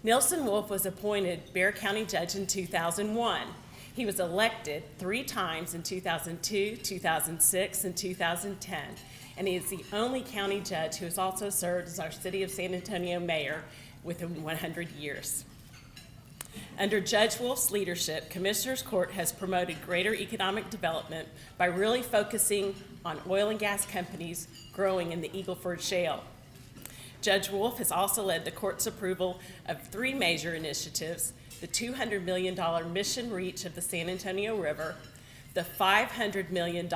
Nelson Wolff was appointed Bexar County Judge in 2001. He was elected 3 times in 2002, 2006, and 2010, and he is the only county judge who has also served as our City of San Antonio mayor within 100 years. Under Judge Wolff's leadership, Commissioners Court has promoted greater economic development by really focusing on oil and gas companies growing in the Eagle Ford Shale. Judge Wolff has also led the court's approval of 3 major initiatives: the $200 million mission reach of the San Antonio River, the $500 million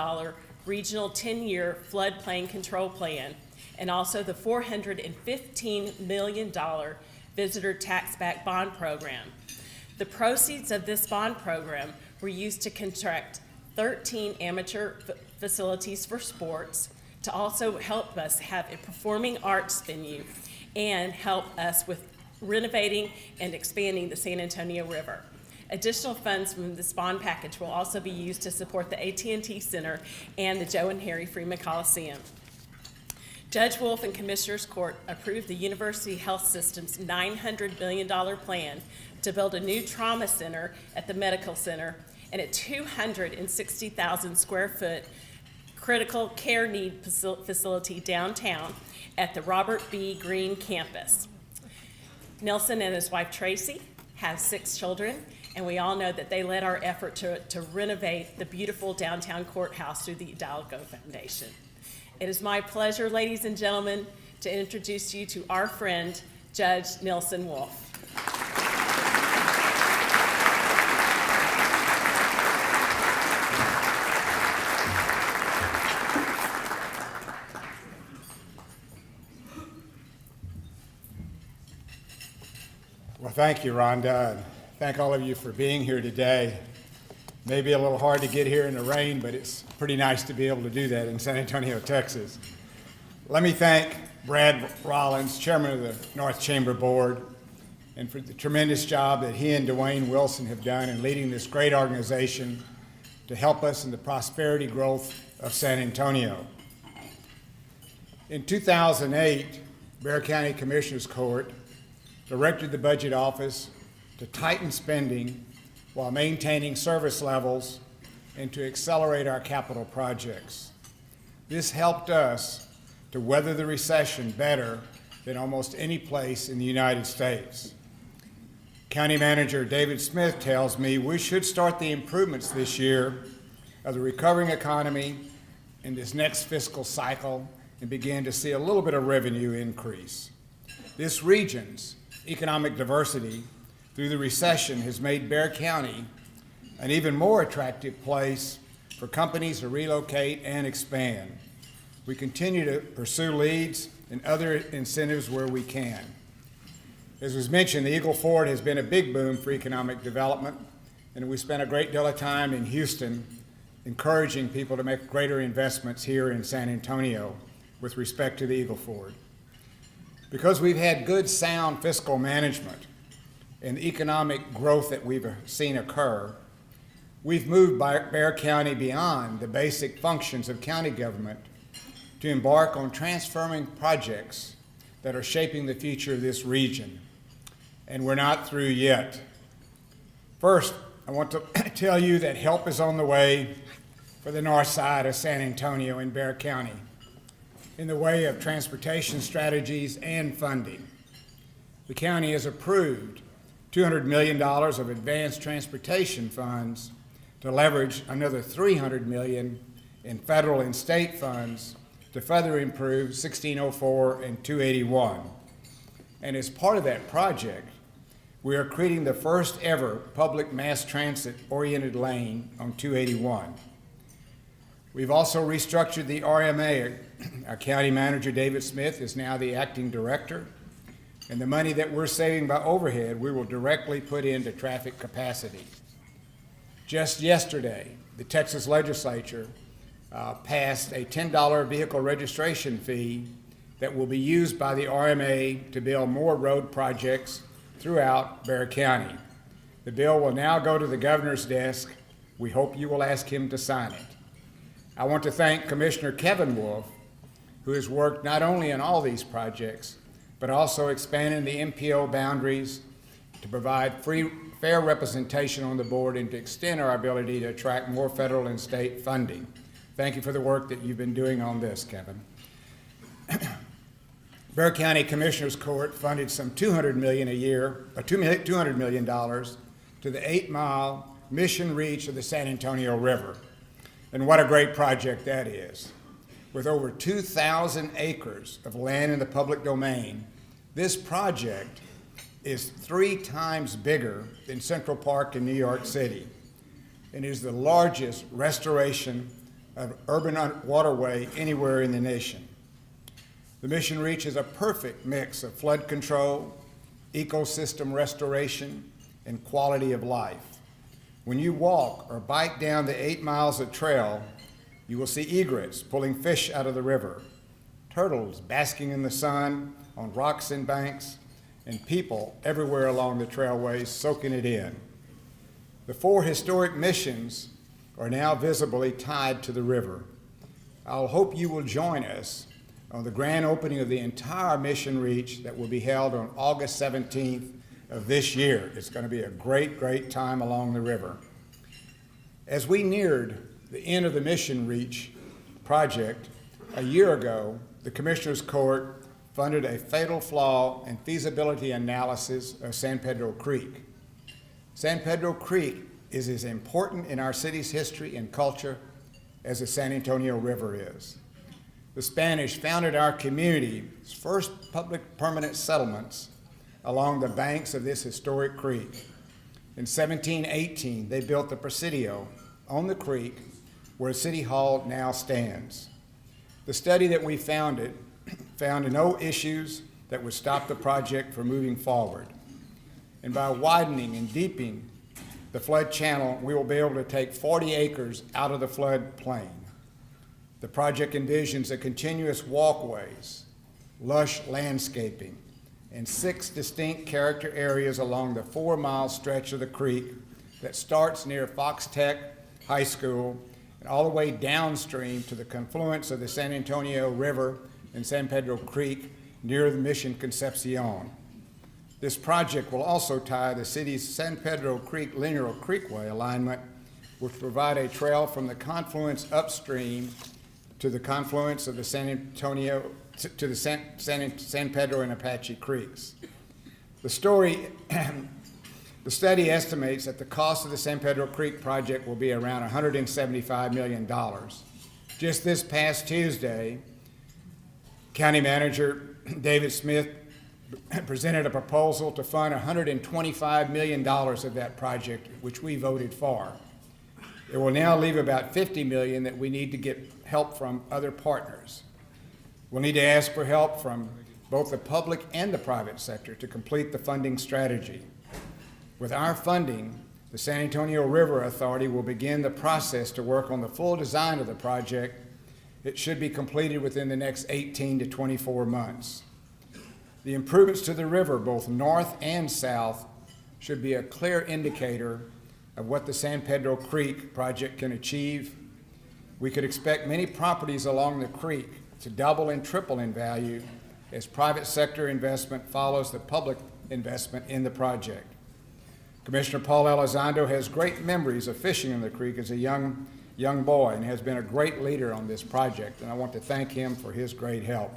regional 10-year floodplain control plan, and also the $415 million visitor tax-back bond program. The proceeds of this bond program were used to construct 13 amateur facilities for sports, to also help us have a performing arts venue, and help us with renovating and expanding the San Antonio River. Additional funds from this bond package will also be used to support the AT&T Center and the Joe and Harry Freeman Coliseum. Judge Wolff and Commissioners Court approved the University Health System's $900 million plan to build a new trauma center at the medical center and a 260,000 square foot critical care need facility downtown at the Robert B. Greene campus. Nelson and his wife Tracy have 6 children, and we all know that they led our effort to renovate the beautiful downtown courthouse through the Hidalgo Foundation. It is my pleasure, ladies and gentlemen, to introduce you to our friend, Judge Nelson Wolff. Well, thank you, Rhonda, and thank all of you for being here today. Maybe a little hard to get here in the rain, but it's pretty nice to be able to do that in San Antonio, Texas. Let me thank Brad Rollins, Chairman of the North Chamber Board, and for the tremendous job that he and Dwayne Wilson have done in leading this great organization to help us in the prosperity growth of San Antonio. In 2008, Bexar County Commissioners Court directed the Budget Office to tighten spending while maintaining service levels and to accelerate our capital projects. This helped us to weather the recession better than almost any place in the United States. County Manager David Smith tells me we should start the improvements this year of the recovering economy in this next fiscal cycle and begin to see a little bit of revenue increase. This region's economic diversity through the recession has made Bexar County an even more attractive place for companies to relocate and expand. We continue to pursue leads and other incentives where we can. As was mentioned, the Eagle Ford has been a big boom for economic development, and we spent a great deal of time in Houston encouraging people to make greater investments here in San Antonio with respect to the Eagle Ford. Because we've had good, sound fiscal management and the economic growth that we've seen occur, we've moved Bexar County beyond the basic functions of county government to embark on transforming projects that are shaping the future of this region. And we're not through yet. First, I want to tell you that help is on the way for the north side of San Antonio in Bexar County in the way of transportation strategies and funding. The county has approved $200 million of advanced transportation funds to leverage another $300 million in federal and state funds to further improve 1604 and 281. And as part of that project, we are creating the first ever public mass transit-oriented lane on 281. We've also restructured the RMA. Our county manager, David Smith, is now the acting director, and the money that we're saving by overhead, we will directly put into traffic capacity. Just yesterday, the Texas legislature passed a $10 vehicle registration fee that will be used by the RMA to build more road projects throughout Bexar County. The bill will now go to the governor's desk. We hope you will ask him to sign it. I want to thank Commissioner Kevin Wolff, who has worked not only on all these projects, but also expanding the MPO boundaries to provide fair representation on the board and to extend our ability to attract more federal and state funding. Thank you for the work that you've been doing on this, Kevin. Bexar County Commissioners Court funded some $200 million to the 8-mile Mission Reach of the San Antonio River. And what a great project that is. With over 2,000 acres of land in the public domain, this project is 3 times bigger than Central Park in New York City and is the largest restoration of urban waterway anywhere in the nation. The Mission Reach is a perfect mix of flood control, ecosystem restoration, and quality of life. When you walk or bike down the 8 miles of trail, you will see egrets pulling fish out of the river, turtles basking in the sun on rocks and banks, and people everywhere along the trailways soaking it in. The 4 historic missions are now visibly tied to the river. I'll hope you will join us on the grand opening of the entire Mission Reach that will be held on August 17th of this year. It's going to be a great, great time along the river. As we neared the end of the Mission Reach project, a year ago, the Commissioners Court funded a fatal flaw and feasibility analysis of San Pedro Creek. San Pedro Creek is as important in our city's history and culture as the San Antonio River is. The Spanish founded our community's first public permanent settlements along the banks of this historic creek. In 1718, they built the Presidio on the creek where City Hall now stands. The study that we found no issues that would stop the project from moving forward. And by widening and deepening the flood channel, we will be able to take 40 acres out of the flood plain. The project envisions a continuous walkways, lush landscaping, and 6 distinct character areas along the 4-mile stretch of the creek that starts near Fox Tech High School and all the way downstream to the confluence of the San Antonio River and San Pedro Creek near the Mission Concepcion. This project will also tie the city's San Pedro Creek Linear Creekway alignment, which will provide a trail from the confluence upstream to the confluence of the San Antonio, to the San Pedro and Apache Creeks. The study estimates that the cost of the San Pedro Creek project will be around $175 million. Just this past Tuesday, County Manager David Smith presented a proposal to fund $125 million of that project, which we voted for. It will now leave about $50 million that we need to get help from other partners. We'll need to ask for help from both the public and the private sector to complete the funding strategy. With our funding, the San Antonio River Authority will begin the process to work on the full design of the project. It should be completed within the next 18 to 24 months. The improvements to the river, both north and south, should be a clear indicator of what the San Pedro Creek project can achieve. We could expect many properties along the creek to double and triple in value as private sector investment follows the public investment in the project. Commissioner Paul Elizondo has great memories of fishing in the creek as a young boy and has been a great leader on this project, and I want to thank him for his great help.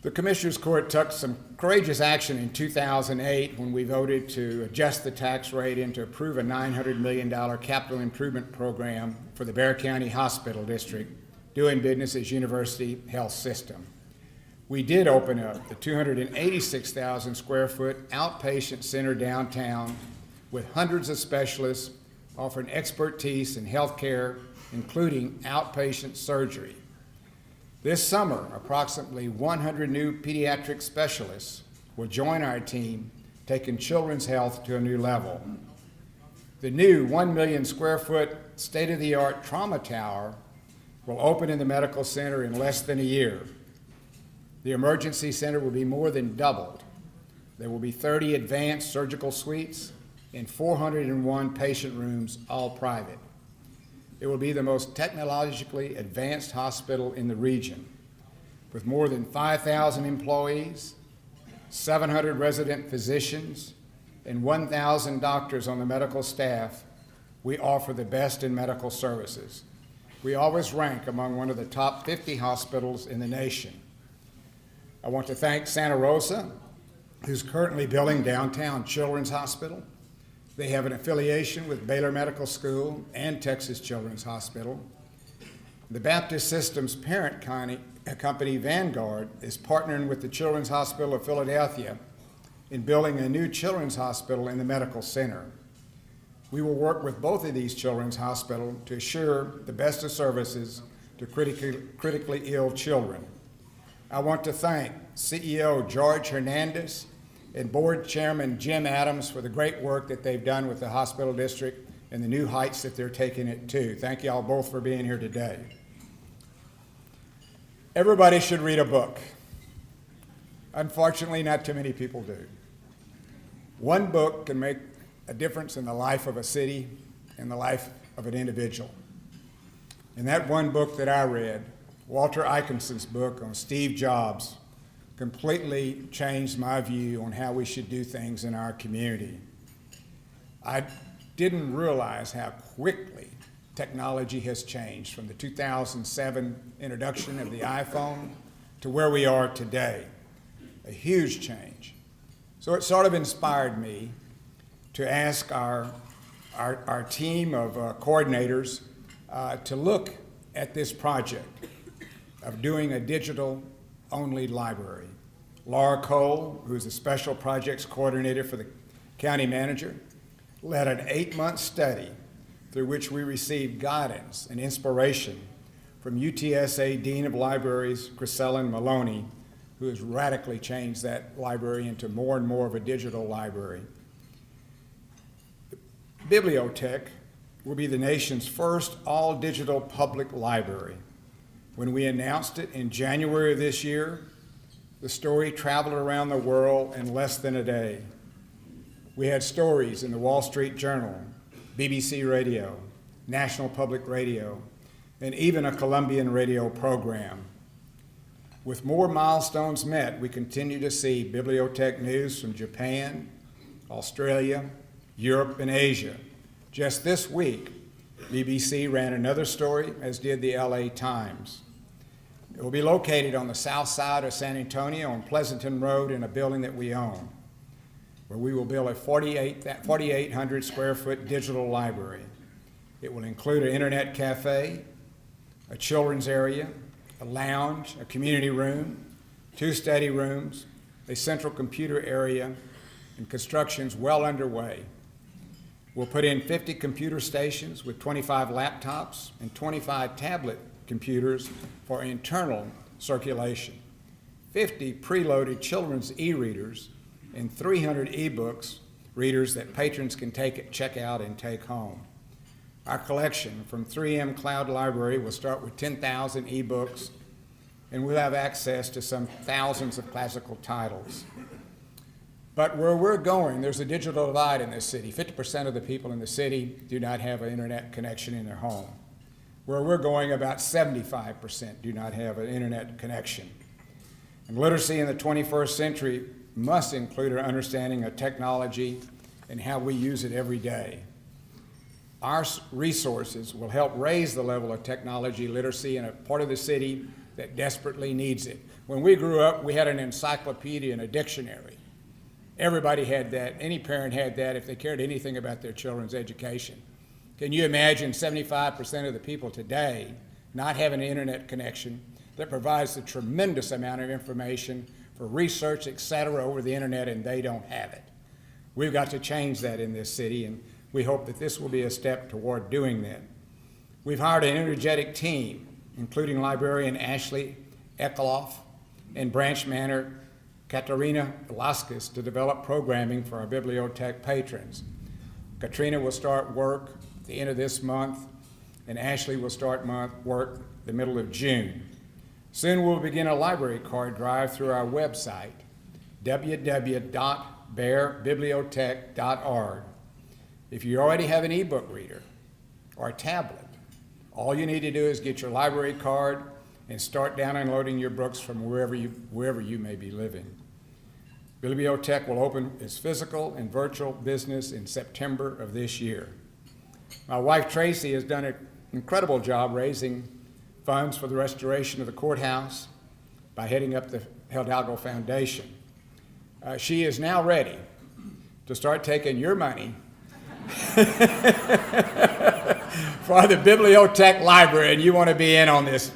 The Commissioners Court took some courageous action in 2008 when we voted to adjust the tax rate and to approve a $900 million capital improvement program for the Bexar County Hospital District, doing business as University Health System. We did open up the 286,000 square foot outpatient center downtown with hundreds of specialists offering expertise in healthcare, including outpatient surgery. This summer, approximately 100 new pediatric specialists will join our team, taking children's health to a new level. The new 1 million square foot state-of-the-art trauma tower will open in the medical center in less than a year. The emergency center will be more than doubled. There will be 30 advanced surgical suites and 401 patient rooms, all private. It will be the most technologically advanced hospital in the region, with more than 5,000 employees, 700 resident physicians, and 1,000 doctors on the medical staff, we offer the best in medical services. We always rank among one of the top 50 hospitals in the nation. I want to thank Santa Rosa, who's currently building downtown Children's Hospital. They have an affiliation with Baylor Medical School and Texas Children's Hospital. The Baptist System's parent company, Vanguard, is partnering with the Children's Hospital of Philadelphia in building a new children's hospital in the medical center. We will work with both of these children's hospitals to assure the best of services to critically ill children. I want to thank CEO George Hernandez and Board Chairman Jim Adams for the great work that they've done with the hospital district and the new heights that they're taking it to. Thank you all both for being here today. Everybody should read a book. Unfortunately, not too many people do. One book can make a difference in the life of a city and the life of an individual. And that one book that I read, Walter Isaacson's book on Steve Jobs, completely changed my view on how we should do things in our community. I didn't realize how quickly technology has changed from the 2007 introduction of the iPhone to where we are today. A huge change. So it sort of inspired me to ask our team of coordinators to look at this project of doing a digital-only library. Laura Cole, who's the special projects coordinator for the county manager, led an 8-month study through which we received guidance and inspiration from UTSA Dean of Libraries, Chrisellen Maloney, who has radically changed that library into more and more of a digital library. The Bibliotech will be the nation's first all-digital public library. When we announced it in January of this year, the story traveled around the world in less than a day. We had stories in the Wall Street Journal, BBC Radio, National Public Radio, and even a Colombian radio program. With more milestones met, we continue to see bibliotech news from Japan, Australia, Europe, and Asia. Just this week, BBC ran another story, as did the LA Times. It will be located on the south side of San Antonio on Pleasanton Road in a building that we own, where we will build a 4,800 square foot digital library. It will include an internet cafe, a children's area, a lounge, a community room, 2 study rooms, a central computer area, and construction's well underway. We'll put in 50 computer stations with 25 laptops and 25 tablet computers for internal circulation, 50 preloaded children's e-readers, and 300 e-books readers that patrons can take at checkout and take home. Our collection from 3M Cloud Library will start with 10,000 e-books, and we'll have access to some thousands of classical titles. But where we're going, there's a digital divide in this city. 50% of the people in the city do not have an internet connection in their home. Where we're going, about 75% do not have an internet connection. And literacy in the 21st century must include our understanding of technology and how we use it every day. Our resources will help raise the level of technology literacy in a part of the city that desperately needs it. When we grew up, we had an encyclopedia and a dictionary. Everybody had that. Any parent had that if they cared anything about their children's education. Can you imagine 75% of the people today not having an internet connection that provides a tremendous amount of information for research, et cetera, over the internet, and they don't have it? We've got to change that in this city, and we hope that this will be a step toward doing that. We've hired an energetic team, including librarian Ashley Ekloff and branch manager Katerina Velasquez, to develop programming for our bibliotech patrons. Katrina will start work at the end of this month, and Ashley will start work the middle of June. Soon we'll begin a library card drive through our website, www.bearbibliotech.org. If you already have an e-book reader or a tablet, all you need to do is get your library card and start downloading your books from wherever you may be living. Bibliotech will open its physical and virtual business in September of this year. My wife Tracy has done an incredible job raising funds for the restoration of the courthouse by heading up the Hidalgo Foundation. She is now ready to start taking your money for the Bibliotech Library, and you want to be in on this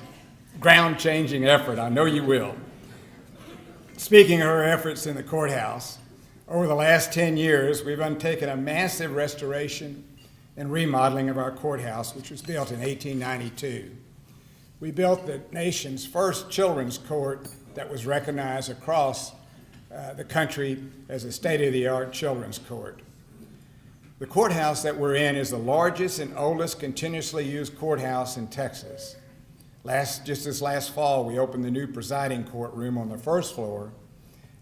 ground-changing effort. I know you will. Speaking of her efforts in the courthouse, over the last 10 years, we've undertaken a massive restoration and remodeling of our courthouse, which was built in 1892. We built the nation's first children's court that was recognized across the country as a state-of-the-art children's court. The courthouse that we're in is the largest and oldest continuously used courthouse in Texas. Just this last fall, we opened the new presiding courtroom on the first floor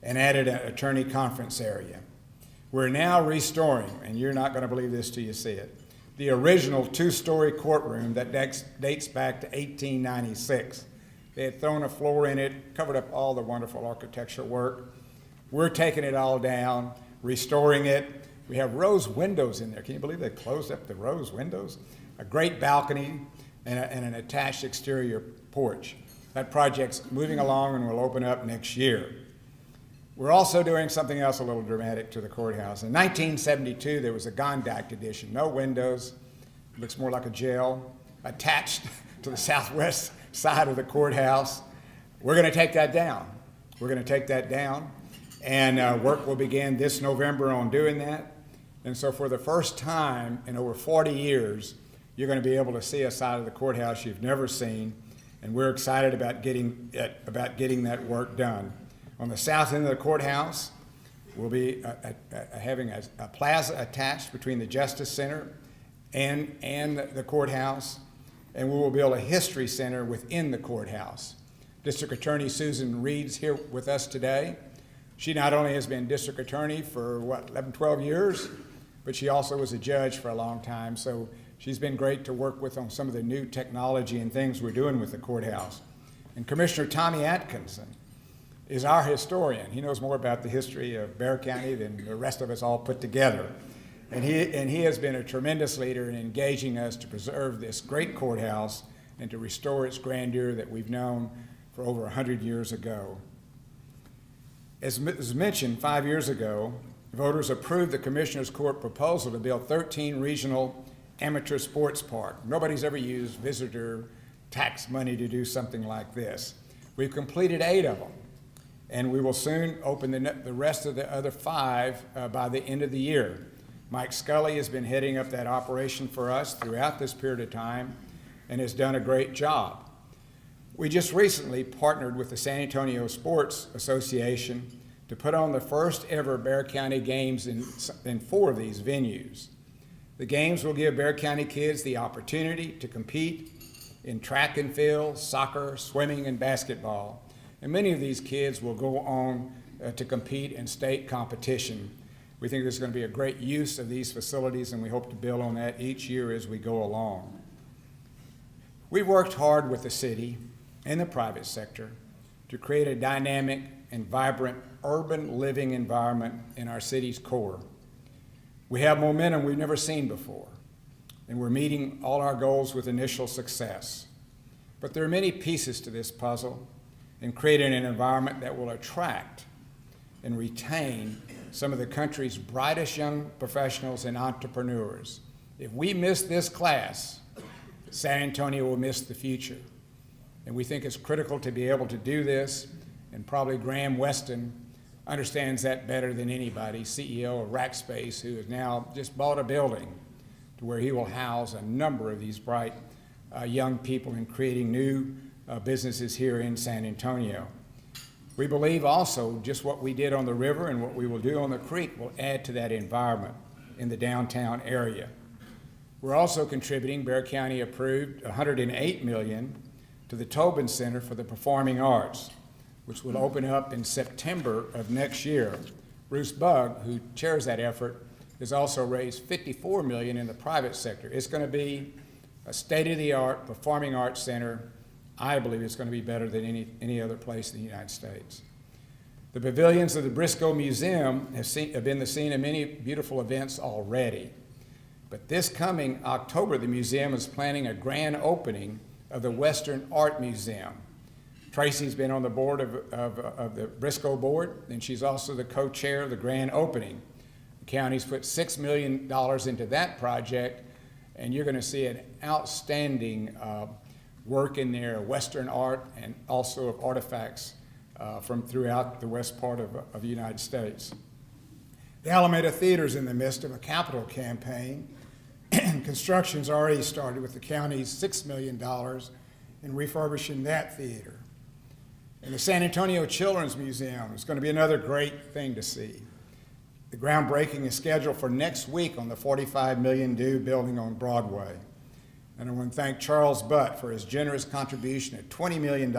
and added an attorney conference area. We're now restoring, and you're not going to believe this till you see it, the original two-story courtroom that dates back to 1896. They had thrown a floor in it, covered up all the wonderful architectural work. We're taking it all down, restoring it. We have rose windows in there. Can you believe they closed up the rose windows? A great balcony and an attached exterior porch. That project's moving along and will open up next year. We're also doing something else a little dramatic to the courthouse. In 1972, there was a Gondact addition. No windows. It looks more like a jail attached to the southwest side of the courthouse. We're going to take that down. We're going to take that down, and work will begin this November on doing that. And so for the first time in over 40 years, you're going to be able to see a side of the courthouse you've never seen, and we're excited about getting that work done. On the south end of the courthouse, we'll be having a plaza attached between the Justice Center and the courthouse, and we will build a history center within the courthouse. District Attorney Susan Reed's here with us today. She not only has been district attorney for, 11, 12 years, but she also was a judge for a long time, so she's been great to work with on some of the new technology and things we're doing with the courthouse. And Commissioner Tommy Atkinson is our historian. He knows more about the history of Bexar County than the rest of us all put together. And he has been a tremendous leader in engaging us to preserve this great courthouse and to restore its grandeur that we've known for over 100 years ago. As mentioned, 5 years ago, voters approved the Commissioner's Court proposal to build 13 regional amateur sports parks. Nobody's ever used visitor tax money to do something like this. We've completed 8 of them, and we will soon open the rest of the other 5 by the end of the year. Mike Scully has been heading up that operation for us throughout this period of time and has done a great job. We just recently partnered with the San Antonio Sports Association to put on the first ever Bexar County Games in 4 of these venues. The games will give Bexar County kids the opportunity to compete in track and field, soccer, swimming, and basketball. And many of these kids will go on to compete in state competition. We think there's going to be a great use of these facilities, and we hope to build on that each year as we go along. We've worked hard with the city and the private sector to create a dynamic and vibrant urban living environment in our city's core. We have momentum we've never seen before, and we're meeting all our goals with initial success. But there are many pieces to this puzzle in creating an environment that will attract and retain some of the country's brightest young professionals and entrepreneurs. If we miss this class, San Antonio will miss the future. And we think it's critical to be able to do this, and probably Graham Weston understands that better than anybody, CEO of Rackspace, who has now just bought a building to where he will house a number of these bright young people in creating new businesses here in San Antonio. We believe also just what we did on the river and what we will do on the creek will add to that environment in the downtown area. We're also contributing. Bexar County approved $108 million to the Tobin Center for the Performing Arts, which will open up in September of next year. Bruce Bugg, who chairs that effort, has also raised $54 million in the private sector. It's going to be a state-of-the-art performing arts center. I believe it's going to be better than any other place in the United States. The pavilions of the Briscoe Museum have been the scene of many beautiful events already. But this coming October, the museum is planning a grand opening of the Western Art Museum. Tracy's been on the board of the Briscoe board, and she's also the co-chair of the grand opening. The county's put $6 million into that project, and you're going to see an outstanding work in there, Western art and also of artifacts from throughout the west part of the United States. The Alameda Theater's in the midst of a capital campaign. Construction's already started with the county's $6 million in refurbishing that theater. And the San Antonio Children's Museum is going to be another great thing to see. The groundbreaking is scheduled for next week on the $45 million due building on Broadway. And I want to thank Charles Butt for his generous contribution of $20 million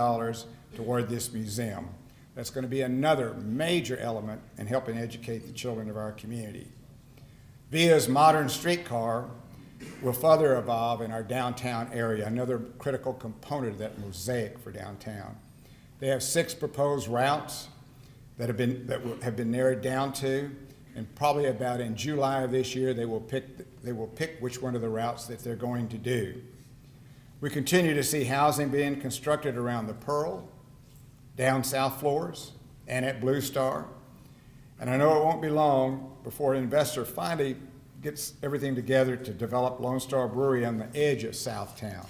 toward this museum. That's going to be another major element in helping educate the children of our community. VIA's modern streetcar will further evolve in our downtown area, another critical component of that mosaic for downtown. They have 6 proposed routes that have been narrowed down to, and probably about in July of this year they will pick which one of the routes that they're going to do. We continue to see housing being constructed around the Pearl, down South Floors, and at Blue Star. And I know it won't be long before an investor finally gets everything together to develop Lone Star Brewery on the edge of Southtown.